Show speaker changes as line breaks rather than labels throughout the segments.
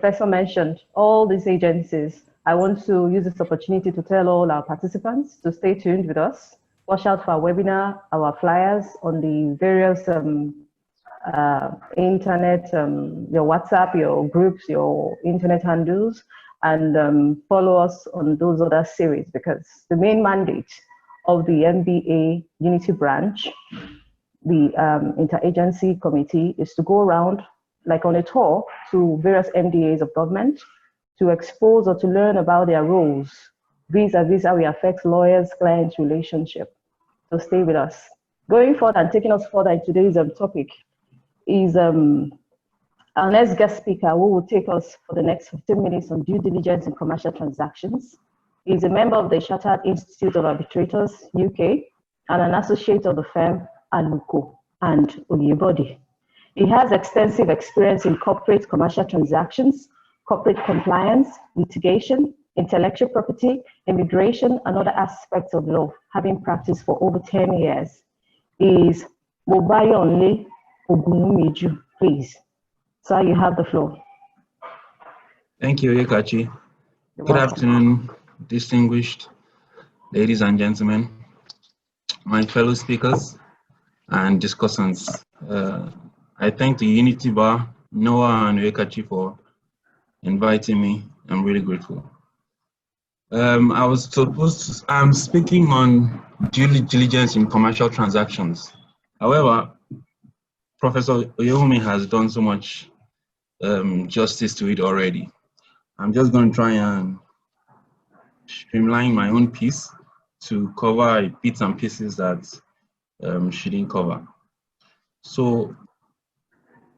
Professor mentioned, all these agencies, I want to use this opportunity to tell all our participants to stay tuned with us. Watch out for our webinar, our flyers on the various internet, your WhatsApp, your groups, your internet handles, and follow us on those other series, because the main mandate of the MBA Unity branch, the Interagency Committee, is to go around like on a tour to various MDAs of government to expose or to learn about their roles vis-a-vis how it affects lawyers-clients relationship. So stay with us. Going forward and taking us further in today's topic is our next guest speaker, who will take us for the next 15 minutes on due diligence in commercial transactions. He's a member of the Chartered Institute of Arbitrators, UK, and an associate of the firm Aluko Ayebode. He has extensive experience in corporate commercial transactions, corporate compliance, litigation, intellectual property, immigration, and other aspects of law, having practiced for over 10 years. He is Mobayonle Ogunwumiju, please. Sir, you have the floor.
Thank you, Yekachi. Good afternoon, distinguished ladies and gentlemen, my fellow speakers and discussants. I thank the Unity Bar, Noah and Yekachi for inviting me. I'm really grateful. I'm speaking on due diligence in commercial transactions. However, Professor Oyewumi has done so much justice to it already. I'm just going to try and streamline my own piece to cover bits and pieces that she didn't cover. So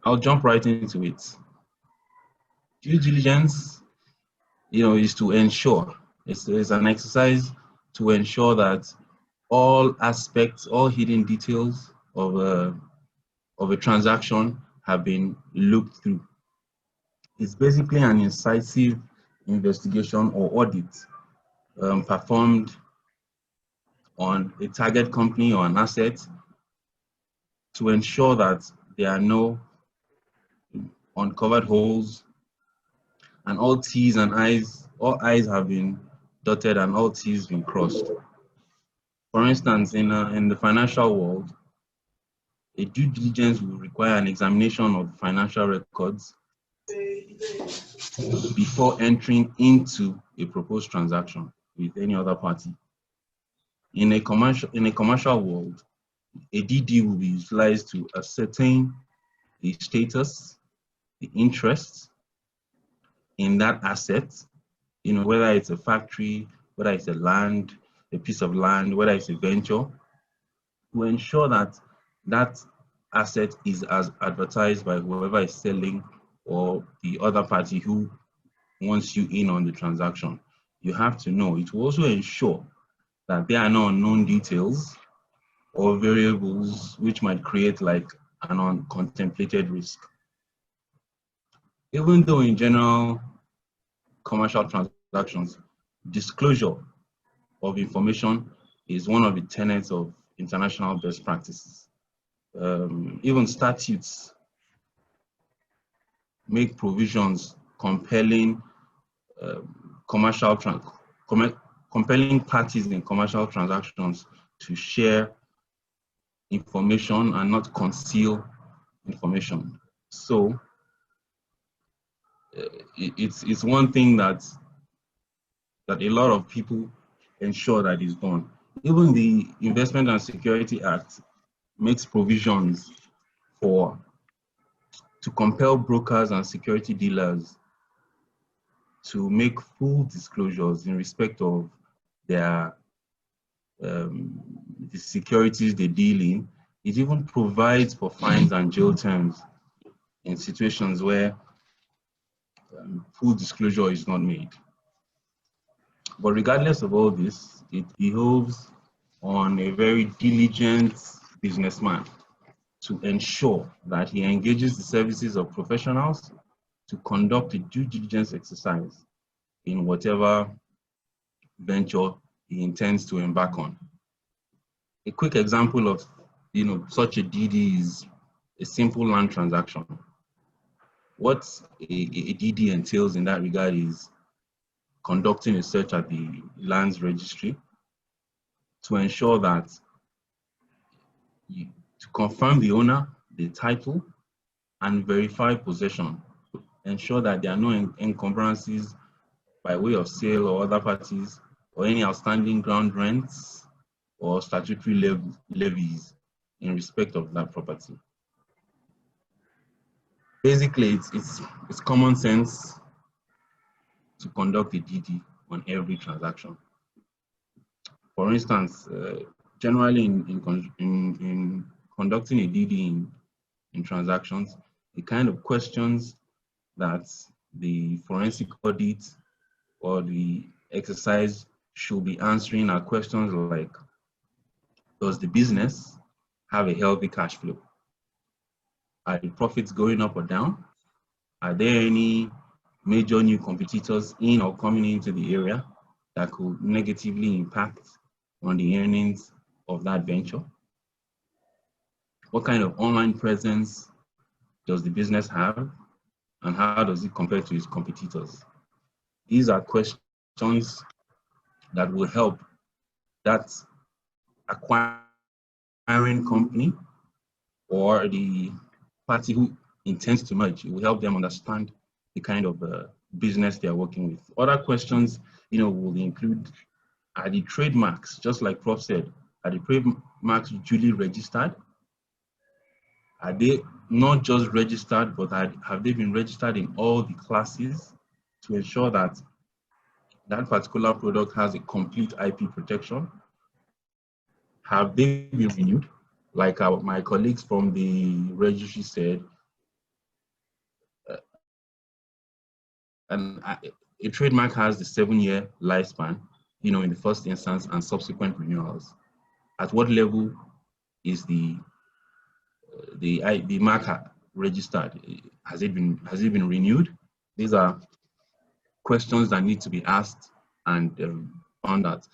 I'll jump right into it. Due diligence, is to ensure, it's an exercise to ensure that all aspects, all hidden details of a transaction have been looked through. It's basically an incisive investigation or audit performed on a target company or an asset to ensure that there are no uncovered holes and all T's and I's, all I's have been dotted and all T's been crossed. For instance, in the financial world, a due diligence will require an examination of financial records before entering into a proposed transaction with any other party. In a commercial world, a DD will be utilized to ascertain the status, the interest in that asset, whether it's a factory, whether it's a piece of land, whether it's a venture, to ensure that that asset is as advertised by whoever is selling or the other party who wants you in on the transaction. You have to know. It will also ensure that there are no unknown details or variables which might create like an uncontemplated risk. Even though in general commercial transactions, disclosure of information is one of the tenets of international best practices. Even statutes make provisions compelling compelling parties in commercial transactions to share information and not conceal information. So it's one thing that a lot of people ensure that is done. Even the Investment and Security Act makes provisions to compel brokers and security dealers to make full disclosures in respect of their the securities they deal in. It even provides for fines and jail terms in situations where full disclosure is not made. But regardless of all this, it behoves on a very diligent businessman to ensure that he engages the services of professionals to conduct a due diligence exercise in whatever venture he intends to embark on. A quick example of such a DD is a simple land transaction. what a DD entails in that regard is conducting a search at the lands registry to ensure that to confirm the owner, the title, and verify possession. Ensure that there are no encumbrances by way of sale or other parties, or any outstanding ground rents or statutory levies in respect of that property. Basically, it's common sense to conduct a DD on every transaction. For instance, generally in conducting a DD in transactions, the kind of questions that the forensic audit or the exercise should be answering are questions like, does the business have a healthy cash flow? Are the profits going up or down? Are there any major new competitors in or coming into the area that could negatively impact on the earnings of that venture? What kind of online presence does the business have, and how does it compare to its competitors? These are questions that will help that acquiring company or the party who intends to merge. It will help them understand the kind of business they are working with. Other questions, will include, are the trademarks, just like Prof said, are the trademarks duly registered? Are they not just registered, but have they been registered in all the classes to ensure that that particular product has a complete IP protection? Have they been renewed? Like my colleagues from the registry said, a trademark has the 7-year lifespan, in the first instance and subsequent renewals. At what level is the mark registered? Has it been renewed? These are questions that need to be asked and found out.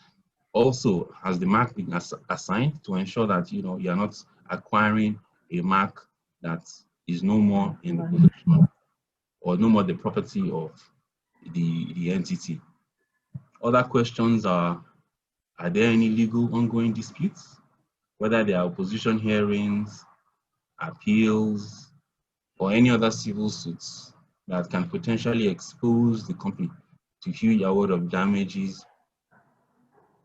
Also, has the mark been assigned to ensure that you're not acquiring a mark that is no more in the possession or no more the property of the entity? Other questions are there any legal ongoing disputes? Whether there are opposition hearings, appeals, or any other civil suits that can potentially expose the company to huge award of damages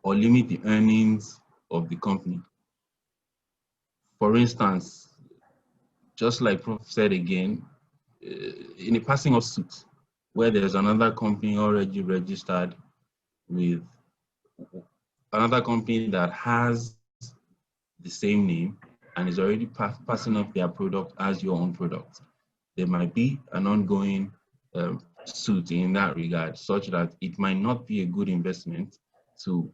or limit the earnings of the company. For instance, just like Prof said again, in a passing of suit, where there's another company already registered with another company that has the same name and is already passing off their product as your own product, there might be an ongoing suit in that regard, such that it might not be a good investment to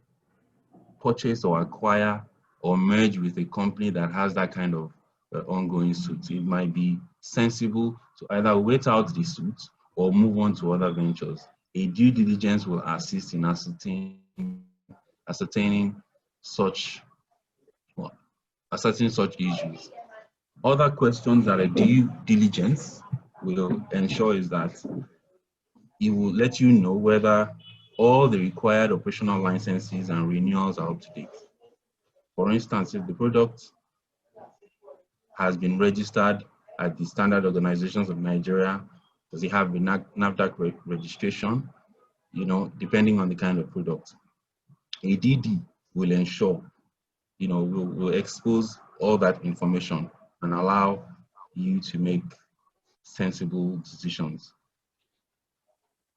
purchase or acquire or merge with a company that has that kind of ongoing suit. It might be sensible to either wait out the suit or move on to other ventures. A due diligence will assist in ascertaining such issues. Other questions that a due diligence will ensure is that it will let you know whether all the required operational licenses and renewals are up to date. For instance, if the product has been registered at the Standard Organizations of Nigeria, does it have a NAFDAC registration? Depending on the kind of product. A DD will ensure, will expose all that information and allow you to make sensible decisions.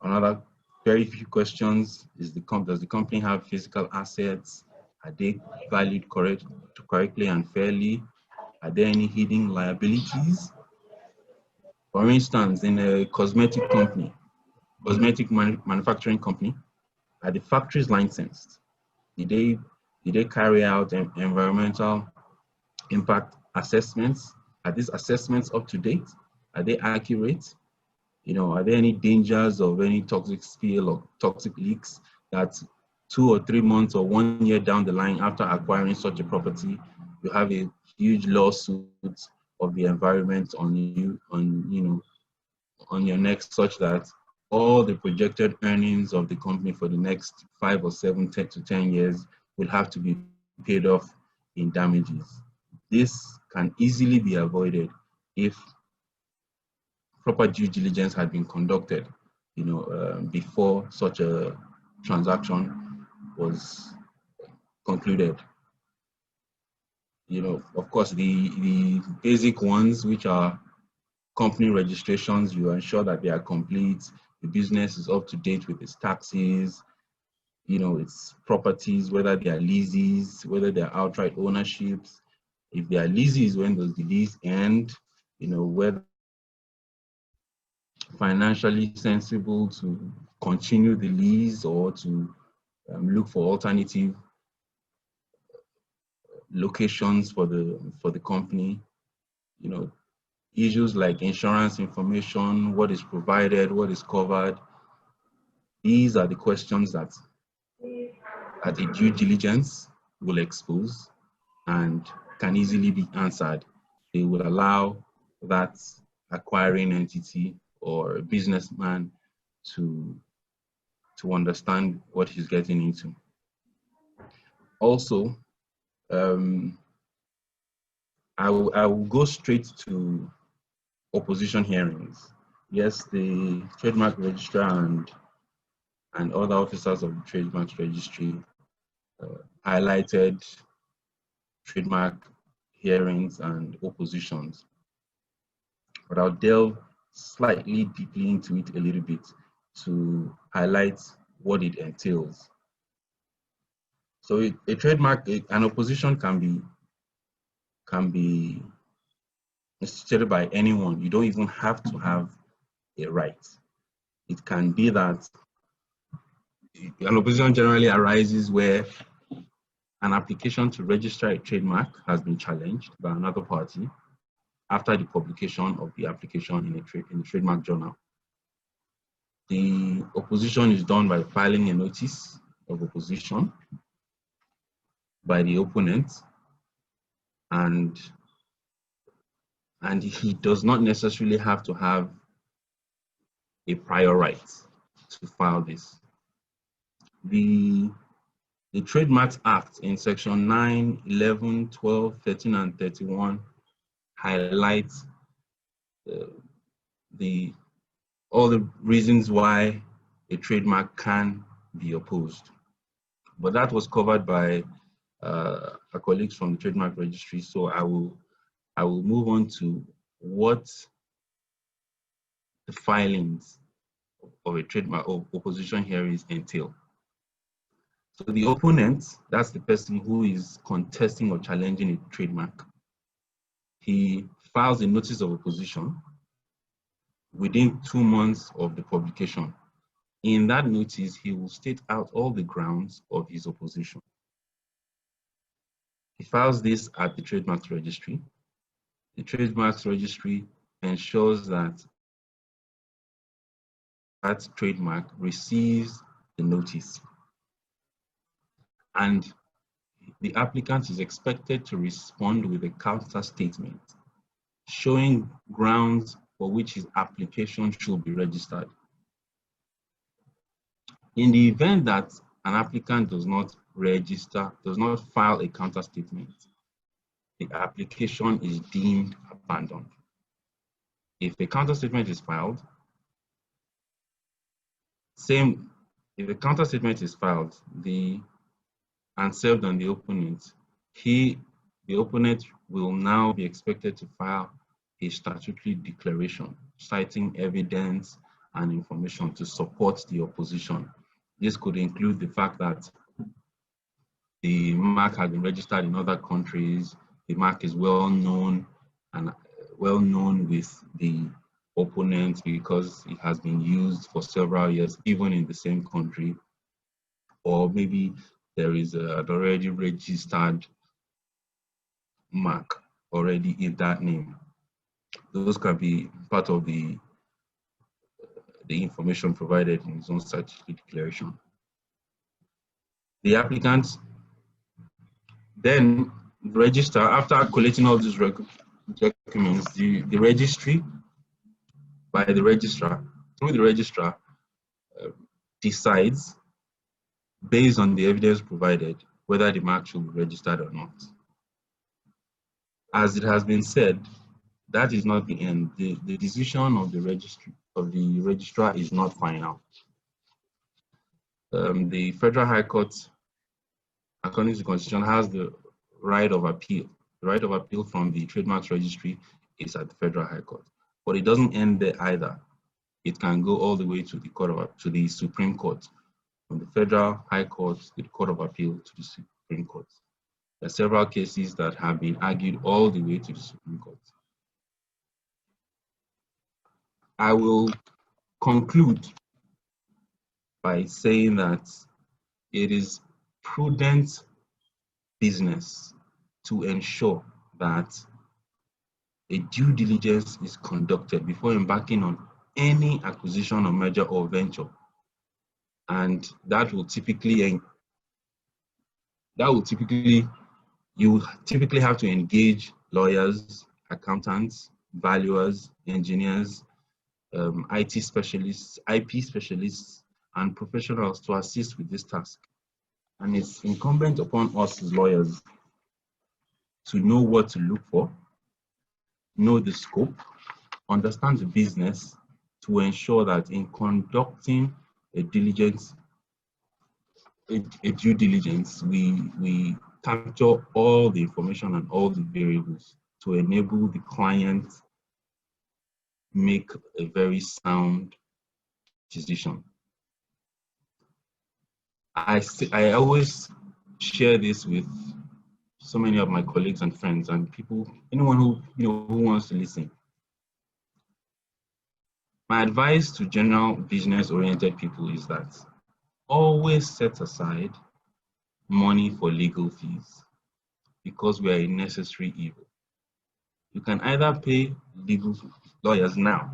Another very few questions is does the company have physical assets? Are they valued correctly and fairly? Are there any hidden liabilities? For instance, in a cosmetic manufacturing company, are the factories licensed? Did they carry out environmental impact assessments? Are these assessments up to date? Are they accurate? Are there any dangers of any toxic spill or toxic leaks that 2 or 3 months or 1 year down the line after acquiring such a property, you have a huge lawsuit of the environment on on your neck such that all the projected earnings of the company for the next 5 or 7 to 10 years will have to be paid off in damages. This can easily be avoided if proper due diligence had been conducted, before such a transaction was concluded. Of course, the basic ones, which are company registrations, you ensure that they are complete, the business is up to date with its taxes, its properties, whether they are leases, whether they are outright ownerships. If they are leases, when does the lease end? Whether financially sensible to continue the lease or to look for alternative locations for the company. Issues like insurance information, what is provided, what is covered. These are the questions that a due diligence will expose and can easily be answered. They will allow that acquiring entity or a businessman to understand what he's getting into. Also, I will go straight to opposition hearings. Yes, the Trademark Registrar and other officers of the Trademark Registry highlighted trademark hearings and oppositions, but I'll delve slightly deeply into it a little bit to highlight what it entails. So a trademark, an opposition can be instituted by anyone. You don't even have to have a right. It can be that an opposition generally arises where an application to register a trademark has been challenged by another party after the publication of the application in a trademark journal. The opposition is done by filing a notice of opposition by the opponent, and he does not necessarily have to have a prior right to file this. The Trademarks Act in section 9, 11, 12, 13, and 31 highlights all the reasons why a trademark can be opposed. But that was covered by our colleagues from the Trademark Registry, so I will move on to what the filings of a trademark or opposition hearings entail. So the opponent, that's the person who is contesting or challenging a trademark, he files a notice of opposition within 2 months of the publication. In that notice, he will state out all the grounds of his opposition. He files this at the Trademarks Registry. The Trademarks Registry ensures that that trademark receives the notice, and the applicant is expected to respond with a counter statement showing grounds for which his application should be registered. In the event that an applicant does not file a counter statement, the application is deemed abandoned. If a counter statement is filed, if a counter statement is filed and served on the opponent, the opponent will now be expected to file a statutory declaration citing evidence and information to support the opposition. This could include the fact that the mark has been registered in other countries, the mark is well known with the opponent because it has been used for several years, even in the same country, or maybe there is an already registered mark already in that name. Those can be part of the information provided in his own statutory declaration. The applicant then register, after collating all these documents, the registry by the registrar, through the registrar, decides, based on the evidence provided, whether the mark should be registered or not. As it has been said, that is not the end. The decision of the registrar is not final. The Federal High Court, according to the Constitution, has the right of appeal. The right of appeal from the Trademark Registry is at the Federal High Court, but it doesn't end there either. It can go all the way to the Supreme Court, from the Federal High Court to the Court of Appeal to the Supreme Court. There are several cases that have been argued all the way to the Supreme Court. I will conclude by saying that it is prudent business to ensure that a due diligence is conducted before embarking on any acquisition or merger or venture. And that will typically, you typically have to engage lawyers, accountants, valuers, engineers, IT specialists, IP specialists, and professionals to assist with this task. And it's incumbent upon us as lawyers to know what to look for, know the scope, understand the business, to ensure that in conducting a due diligence, we capture all the information and all the variables to enable the client make a very sound decision. I always share this with so many of my colleagues and friends and people, anyone who wants to listen. My advice to general business-oriented people is that always set aside money for legal fees, because we are a necessary evil. You can either pay legal lawyers now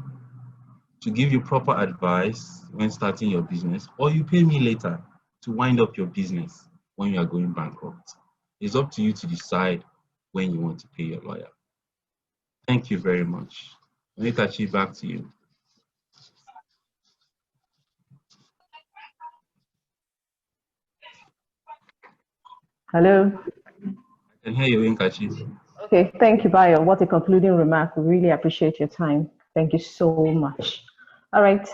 to give you proper advice when starting your business, or you pay me later to wind up your business when you are going bankrupt. It's up to you to decide when you want to pay your lawyer. Thank you very much. Onyekachi, back to you.
Hello.
I can hear you, Onyekachi.
Okay, thank you, Bayo. What a concluding remark. We really appreciate your time. Thank you so much. All right.